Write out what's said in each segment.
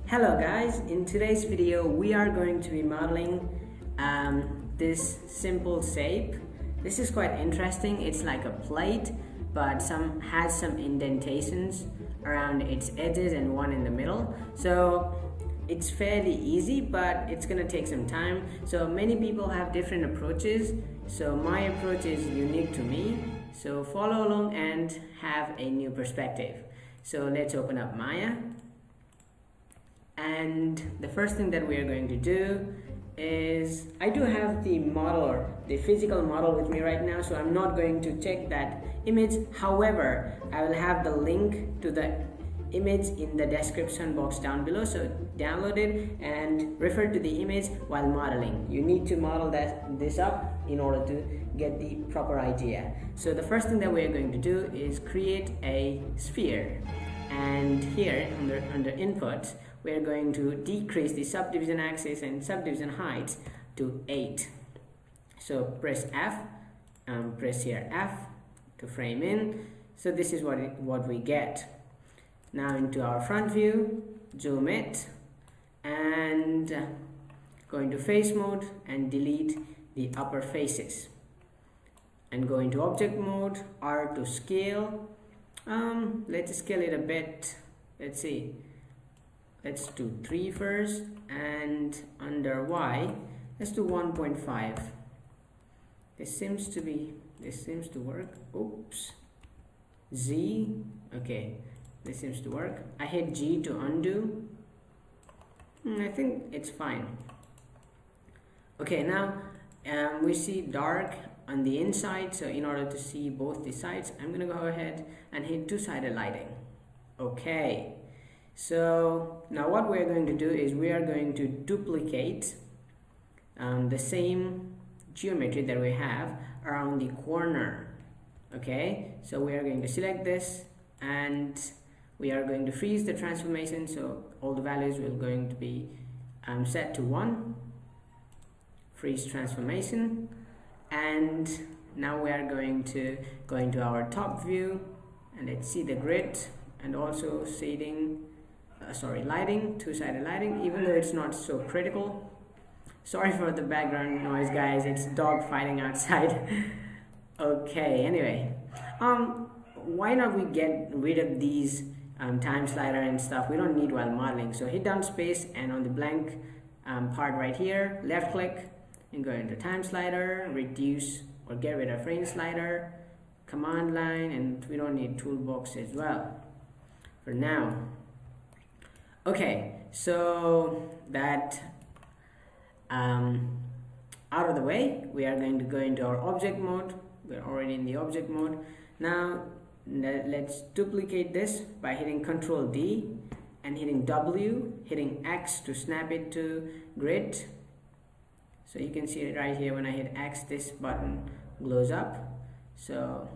Hello guys, in today's video we are going to be modeling this simple shape. This is quite interesting. It's like a plate but has some indentations around its edges and one in the middle. So it's fairly easy, but it's gonna take some time. So many people have different approaches, so my approach is unique to me. So follow along and have a new perspective. So let's open up Maya. And the first thing that we are going to do is, I do have the model or the physical model with me right now, so I'm not going to check that image. However, I will have the link to the image in the description box down below, so download it and refer to the image while modeling. You need to model this up in order to get the proper idea. So the first thing that we are going to do is create a sphere, and here under input we are going to decrease the subdivision axis and subdivision height to 8. So press F, press here F to frame in. So this is what we get. Now into our front view, zoom it, and go into face mode and delete the upper faces. And go into object mode, R to scale. Let's scale it a bit. Let's see. Let's do 3 first, and under Y, let's do 1.5. This seems to work. Oops. Z, okay, this seems to work. I hit G to undo. I think it's fine. Okay, now we see dark on the inside, so in order to see both the sides, I'm gonna go ahead and hit two-sided lighting. Okay. So now what we are going to do is we are going to duplicate the same geometry that we have around the corner. Okay, so we are going to select this and we are going to freeze the transformation, so all the values will going to be set to 1. Freeze transformation, and now we are going to go into our top view and let's see the grid and also shading. Lighting, two-sided lighting, even though it's not so critical. Sorry for the background noise, guys, it's dog fighting outside. Okay, anyway, why not we get rid of these time slider and stuff? We don't need while modeling. So hit down space, and on the blank part right here, left click and go into time slider, reduce or get rid of frame slider, command line, and we don't need toolbox as well for now. Okay, so that out of the way, we are going to go into our object mode. We're already in the object mode. Now let's duplicate this by hitting Ctrl D and hitting W, hitting X to snap it to grid. So you can see it right here. When I hit X, this button glows up. So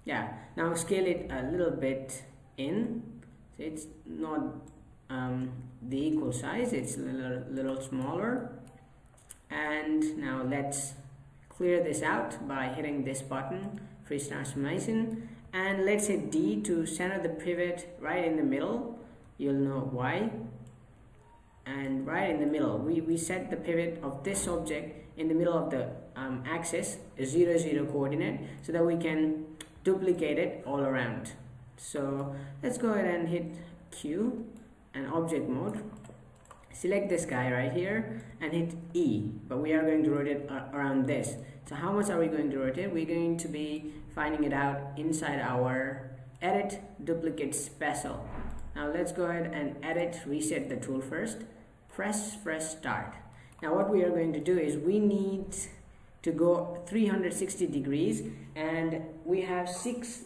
yeah, now scale it a little bit in, so it's not the equal size, it's a little smaller. And now let's clear this out by hitting this button, freeze transformation, and let's hit D to center the pivot right in the middle. You'll know why. And right in the middle, we set the pivot of this object in the middle of the axis, a 0, 0 coordinate, so that we can duplicate it all around. So let's go ahead and hit Q and object mode, select this guy right here and hit E, but we are going to rotate around this. So how much are we going to rotate? We're going to be finding it out inside our edit duplicate special. Now let's go ahead and edit, reset the tool first, press start. Now what we are going to do is we need to go 360 degrees, and we have 6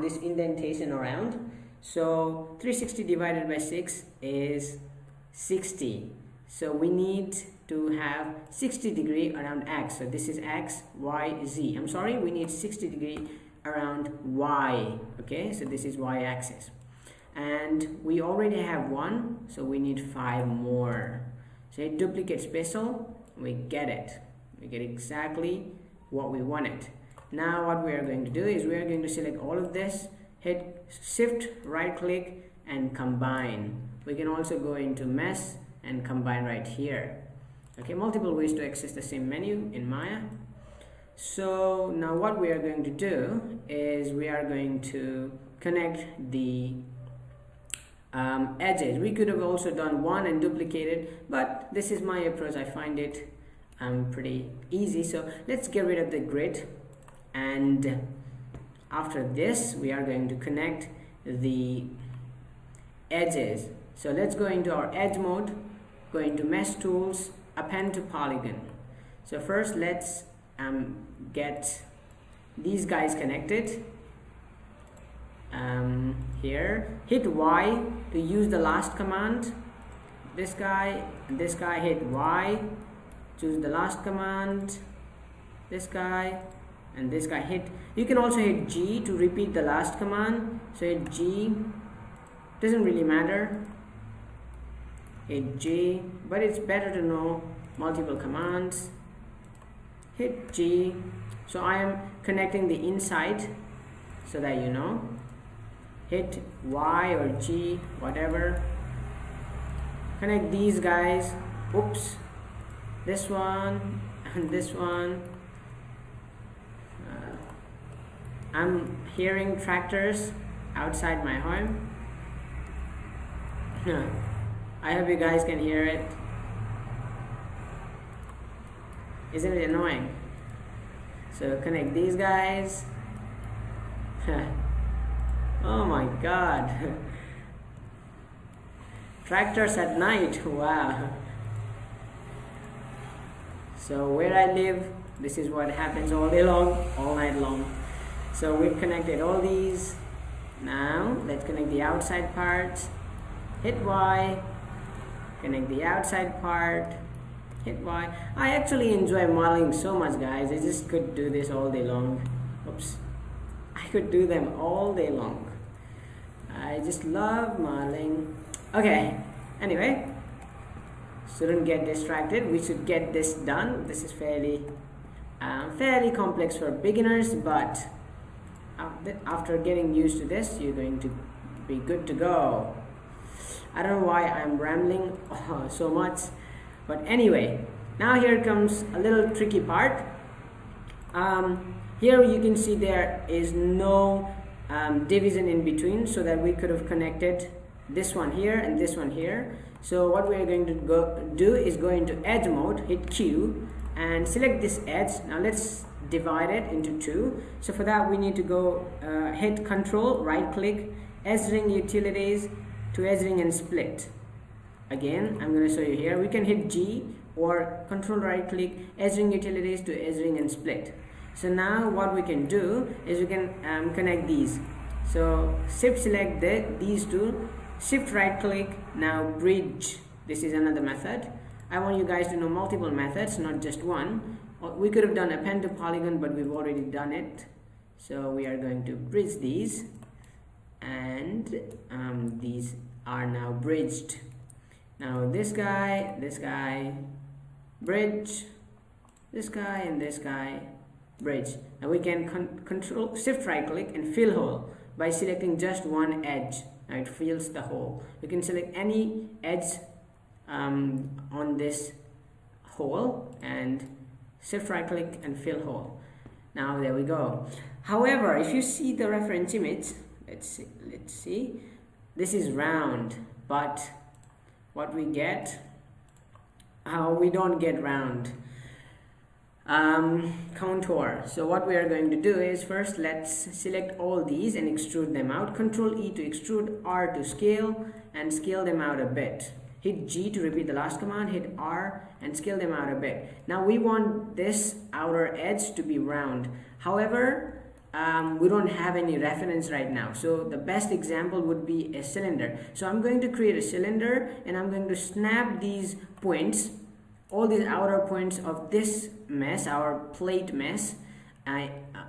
this indentation around. So 360 divided by 6 is 60. So we need to have 60 degree around X. So this is X, Y, Z. I'm sorry, we need 60 degree around Y. Okay, so this is Y axis. And we already have 1, so we need 5 more. So hit duplicate special, we get it. We get exactly what we wanted. Now what we are going to do is we are going to select all of this, hit shift right click and combine. We can also go into mesh and combine right here. Okay, multiple ways to access the same menu in Maya. So now what we are going to do is we are going to connect the edges. We could have also done one and duplicated, but this is my approach. I find it pretty easy. So let's get rid of the grid, and after this we are going to connect the edges. So let's go into our edge mode, go into mesh tools, append to polygon. So first let's get these guys connected. Here, hit Y to use the last command. This guy and this guy, hit Y, choose the last command. This guy and this guy, hit. You can also hit G to repeat the last command. So hit G, doesn't really matter. Hit G, but it's better to know multiple commands. Hit G. So I am connecting the inside so that you know. Hit Y or G, whatever. Connect these guys. Oops. This one and this one. I'm hearing tractors outside my home. I hope you guys can hear it. Isn't it annoying? So connect these guys. Oh my god. Tractors at night. Wow. So where I live, this is what happens all day long, all night long. So we've connected all these. Now let's connect the outside parts. Hit Y. Connect the outside part. Hit Y. I actually enjoy modeling so much, guys. I just could do this all day long. Oops. I could do them all day long. I just love modeling. Okay, anyway, shouldn't get distracted. We should get this done. This is fairly complex for beginners, but after getting used to this, you're going to be good to go. I don't know why I'm rambling so much, but anyway, now here comes a little tricky part. Here you can see there is no division in between, so that we could have connected this one here and this one here. So what we are going to do is go into edge mode, hit Q and select this edge. Now let's divide it into two. So for that we need to go hit Control, right click, edge ring utilities to edge ring and split. Again, I'm going to show you here. We can hit G or Control right click, edge ring utilities to edge ring and split. So now what we can do is we can connect these. So shift select these two, shift right click, now bridge. This is another method. I want you guys to know multiple methods, not just one. We could have done append to polygon, but we've already done it. So we are going to bridge these, and these are now bridged. Now this guy, bridge, this guy and this guy, bridge. Now we can control shift right click and fill hole by selecting just one edge. Now it fills the hole. You can select any edge on this hole and shift right click and fill hole. Now there we go. However, if you see the reference image, let's see, this is round, but what we get, we don't get round. Contour. So what we are going to do is first let's select all these and extrude them out. Control E to extrude, R to scale and scale them out a bit. Hit G to repeat the last command, hit R and scale them out a bit. Now we want this outer edge to be round. However, we don't have any reference right now. So the best example would be a cylinder. So I'm going to create a cylinder and I'm going to snap these points, all these outer points of this mesh, our plate mesh,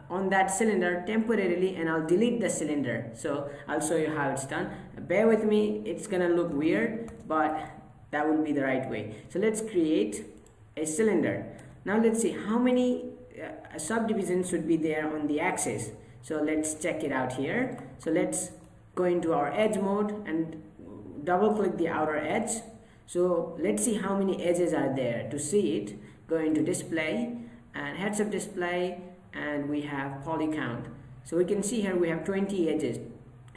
on that cylinder temporarily, and I'll delete the cylinder. So I'll show you how it's done. Bear with me, it's gonna look weird, but that would be the right way. So let's create a cylinder. Now let's see how many subdivisions should be there on the axis. So let's check it out here. So let's go into our edge mode and double click the outer edge. So let's see how many edges are there. To see it, go into display and heads up display, and we have poly count. So we can see here we have 20 edges.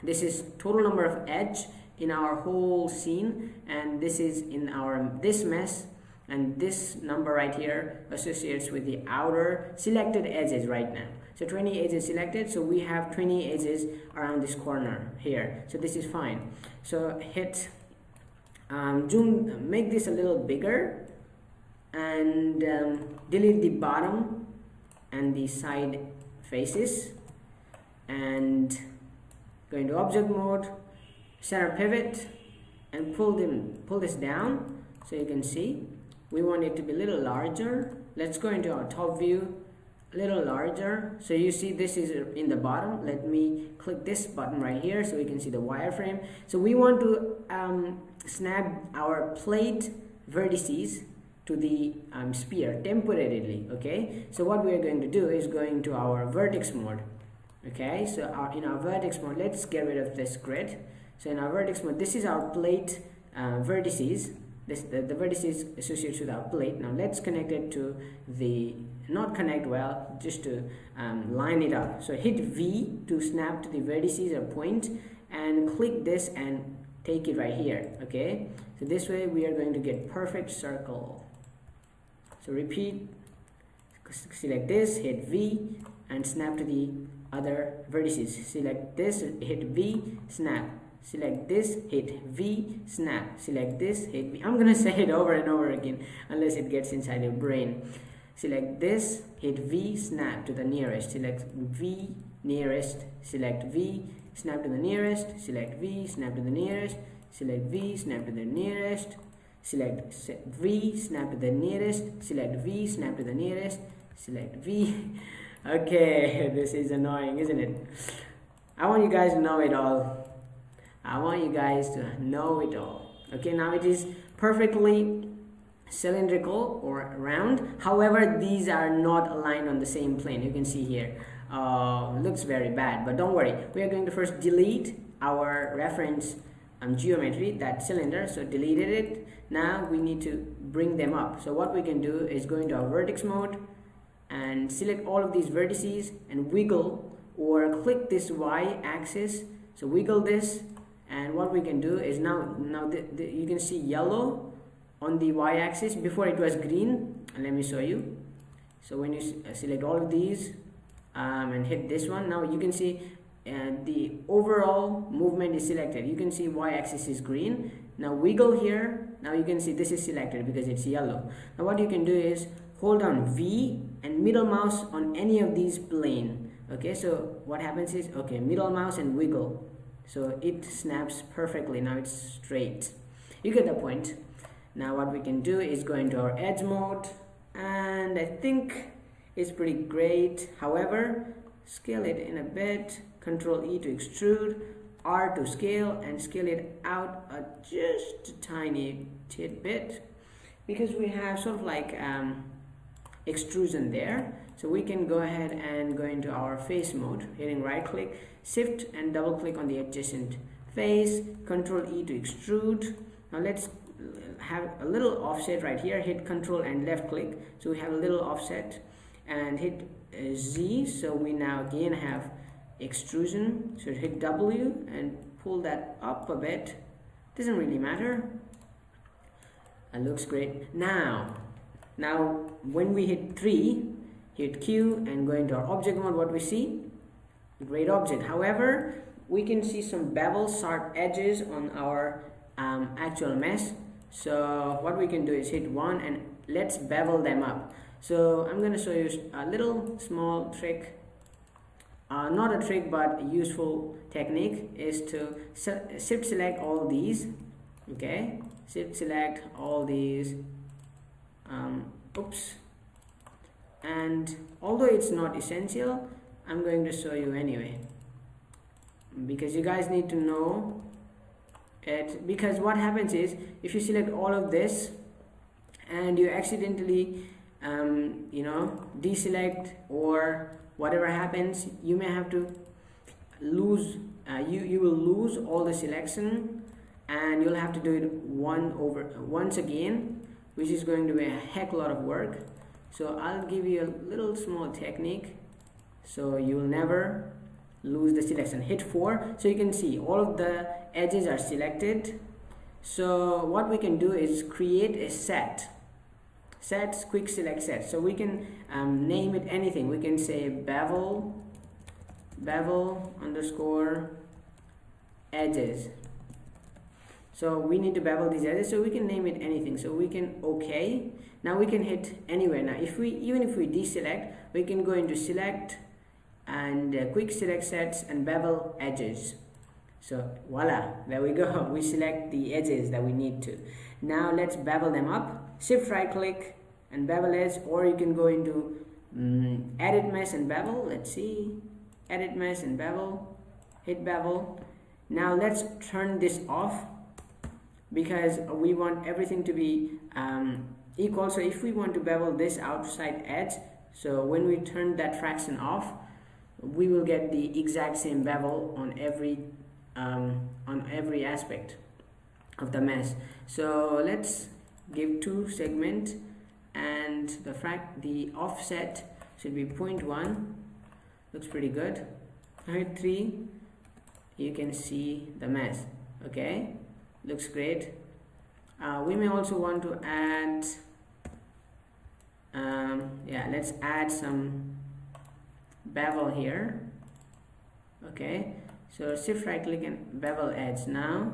This is total number of edge in our whole scene, and this is in our this mesh, and this number right here associates with the outer selected edges right now. So 20 edges selected, so we have 20 edges around this corner here, so this is fine. So hit zoom, make this a little bigger, and delete the bottom and the side faces, and go into object mode, center pivot, and pull this down. So you can see we want it to be a little larger. Let's go into our top view, a little larger. So you see this is in the bottom. Let me click this button right here so we can see the wireframe. So we want to snap our plate vertices to the sphere temporarily. Okay, so what we are going to do is going to our vertex mode. Okay, so in our vertex mode, let's get rid of this grid. So in our vertex mode, this is our plate vertices. The vertices associated with our plate. Now let's connect it to the, not connect, well, just to line it up. So hit V to snap to the vertices or point, and click this and take it right here. Okay, so this way we are going to get perfect circle. So repeat, select this, hit V, and snap to the other vertices. Select this, hit V, snap. Select this, hit V, snap. Select this, hit V. I'm gonna say it over and over again unless it gets inside your brain. Select this, hit V, snap to the nearest. Select V, nearest. Select V, snap to the nearest. Select V, snap to the nearest. Select V, snap to the nearest. Select V, snap to the nearest. Select V, snap to the nearest. Select V. Okay, this is annoying, isn't it? I want you guys to know it all. I want you guys to know it all. Okay, now it is perfectly cylindrical or round. However, these are not aligned on the same plane. You can see here. Looks very bad, but don't worry. We are going to first delete our reference geometry, that cylinder. So deleted it. Now we need to bring them up. So what we can do is go into our vertex mode and select all of these vertices and wiggle or click this Y axis. So wiggle this, and what we can do is now you can see yellow on the Y axis. Before it was green, and let me show you. So when you select all of these and hit this one, now you can see the overall movement is selected. You can see Y axis is green. Now wiggle here. Now you can see this is selected because it's yellow. Now what you can do is hold down V and middle mouse on any of these plane. Okay, so what happens is, okay, middle mouse and wiggle, so it snaps perfectly. Now it's straight. You get the point. Now what we can do is go into our edge mode, and I think it's pretty great. However, scale it in a bit. Control E to extrude, R to scale, and scale it out just a tiny tidbit, because we have sort of like extrusion there. So we can go ahead and go into our face mode, hitting right click, shift and double click on the adjacent face, Control E to extrude. Now let's have a little offset right here. Hit Control and left click, so we have a little offset, and hit Z, so we now again have extrusion. So hit W and pull that up a bit. Doesn't really matter. It looks great. Now when we hit 3, hit Q and go into our object mode, what we see? Great object. However, we can see some bevel sharp edges on our actual mesh. So what we can do is hit 1 and let's bevel them up. So I'm going to show you a little small trick. Not a trick, but a useful technique is to shift select all these. Okay, shift select all these. Oops. And although it's not essential, I'm going to show you anyway, because you guys need to know it. Because what happens is, if you select all of this and you accidentally deselect or whatever happens, you may have to lose you will lose all the selection, and you'll have to do it once again, which is going to be a heck lot of work. So I'll give you a little small technique so you will never lose the selection. Hit 4, so you can see all of the edges are selected. So what we can do is create a set quick select set. So we can name it anything. We can say bevel underscore edges. So we need to bevel these edges, so we can name it anything. So we can OK. Now we can hit anywhere. Now even if we deselect, we can go into select and quick select sets and bevel edges. So voila, there we go. We select the edges that we need to. Now let's bevel them up. Shift right click and bevel edge, or you can go into edit mesh and bevel. Let's see, edit mesh and bevel. Hit bevel. Now let's turn this off, because we want everything to be equal. So if we want to bevel this outside edge, so when we turn that fraction off, we will get the exact same bevel on every aspect of the mesh. So let's give 2 segment, and the offset should be 0.1. Looks pretty good. Hit 3, you can see the mesh. Okay, looks great. We may also want to add let's add some bevel here. Okay, so shift right click and bevel edge. Now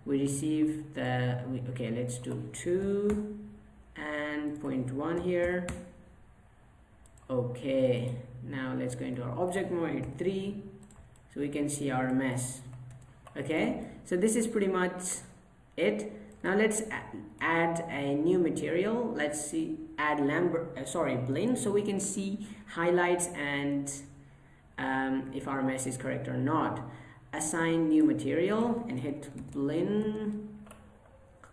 we receive okay, let's do 2 and 0.1 here. Okay, now let's go into our object mode, hit 3, so we can see our mesh. Okay, so this is pretty much it. Now let's add a new material. Let's see, add blend, so we can see highlights and if our mesh is correct or not. Assign new material and hit blend.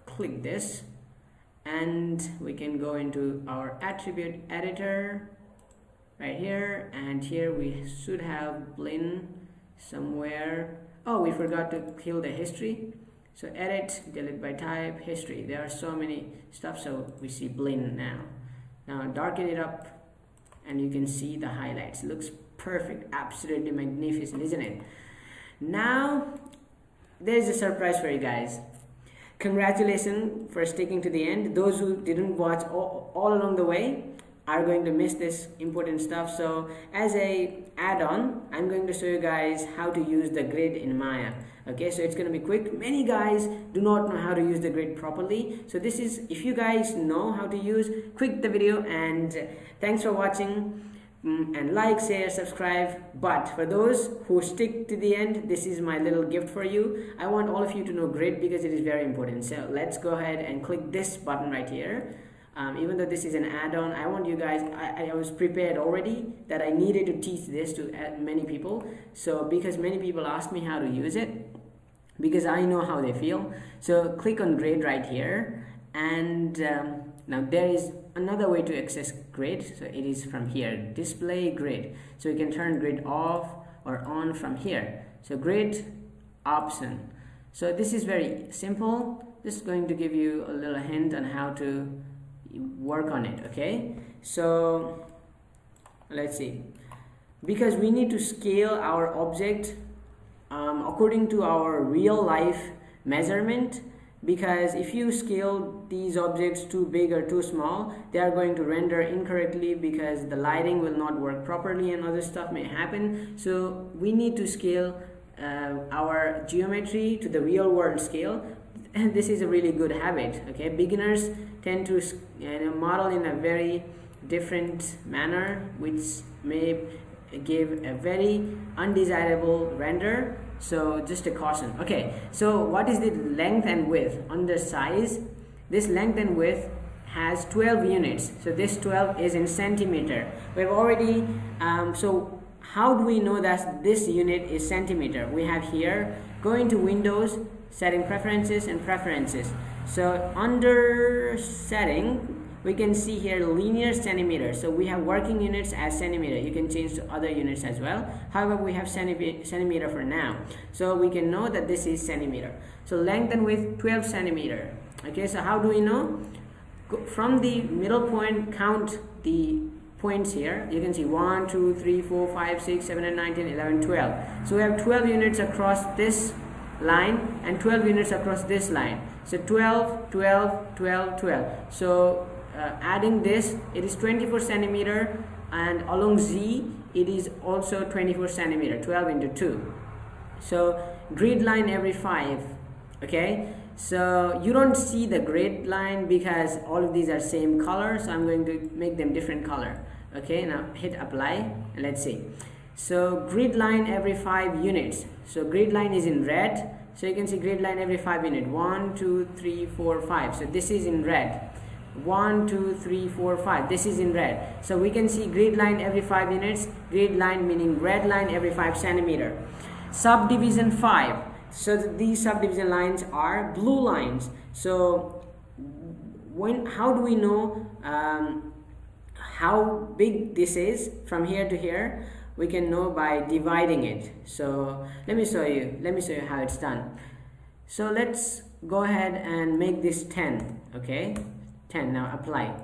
Click this, and we can go into our attribute editor right here, and here we should have blend somewhere. Oh, we forgot to kill the history. So edit, delete by type, history. There are so many stuff, so we see blend now. Now darken it up, and you can see the highlights. Looks perfect, absolutely magnificent, isn't it? Now there's a surprise for you guys. Congratulations for sticking to the end. Those who didn't watch all along the way are going to miss this important stuff. So as a add-on, I'm going to show you guys how to use the grid in Maya. Okay, so it's going to be quick. Many guys do not know how to use the grid properly, so this is, if you guys know how to use, click the video, and thanks for watching. And like, share, subscribe. But for those who stick to the end, this is my little gift for you. I want all of you to know grid because it is very important. So let's go ahead and click this button right here. Even though this is an add-on, I want you guys, I was prepared already that I needed to teach this to many people. So because many people ask me how to use it, because I know how they feel. So click on grid right here, and now there is another way to access grid. So it is from here, display grid. So you can turn grid off or on from here. So grid option. So this is very simple. This is going to give you a little hint on how to work on it. Okay, so let's see, because we need to scale our object according to our real life measurement, because if you scale these objects too big or too small, they are going to render incorrectly because the lighting will not work properly and other stuff may happen. So we need to scale our geometry to the real world scale. And this is a really good habit. Okay, beginners tend to model in a very different manner, which may give a very undesirable render. So just a caution. Okay, so what is the length and width? Under size, this length and width has 12 units. So this 12 is in centimeter. We've already so how do we know that this unit is centimeter? We have here, go into Windows, setting preferences and preferences. So under setting, we can see here linear centimeter. So we have working units as centimeter. You can change to other units as well. However, we have centimeter for now, so we can know that this is centimeter. So length and width 12 centimeter. Okay, so how do we know? From the middle point, count the points here. You can see 1 2 3 4 5 6 7 8 9 10 11 12. So we have 12 units across this line and 12 units across this line. So 12 12 12 12. So adding this, it is 24 centimeter, and along Z it is also 24 centimeter. 12 into 2. So grid line every 5. Okay, so you don't see the grid line because all of these are same color, so I'm going to make them different color. Okay, now hit apply and let's see. So grid line every 5 units. So grid line is in red, so you can see grid line every 5 units. 1 2 3 4 5. So this is in red. 1 2 3 4 5. This is in red. So we can see grid line every 5 units. Grid line meaning red line every 5 centimeter. Subdivision 5. So these subdivision lines are blue lines. So how do we know how big this is from here to here? We can know by dividing it. So let me show you how it's done. So let's go ahead and make this 10. Okay, 10. Now apply.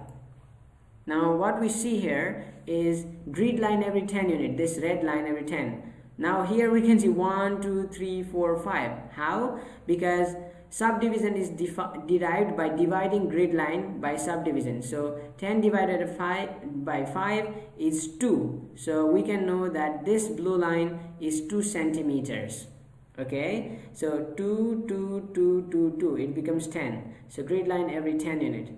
Now what we see here is grid line every 10 unit, this red line every 10. Now here we can see 1 2 3 4 5. How? Because subdivision is derived by dividing grid line by subdivision. So 10 divided by 5 is 2. So we can know that this blue line is 2 centimeters. Okay, so 2 2 2 2 2, it becomes 10. So grid line every 10 unit.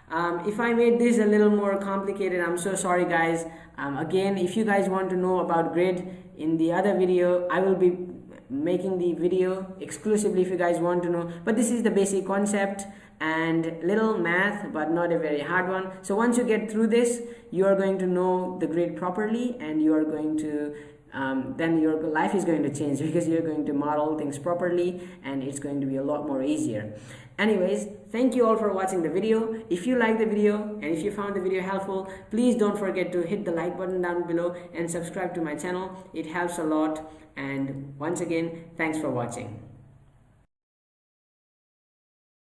If I made this a little more complicated, I'm so sorry guys. Again, if you guys want to know about grid, in the other video I will be making the video exclusively if you guys want to know, but this is the basic concept and little math, but not a very hard one. So once you get through this, you are going to know the grid properly, and you are going to then your life is going to change, because you're going to model things properly and it's going to be a lot more easier. Anyways, thank you all for watching the video. If you like the video and if you found the video helpful, please don't forget to hit the like button down below and subscribe to my channel. It helps a lot. And once again, thanks for watching.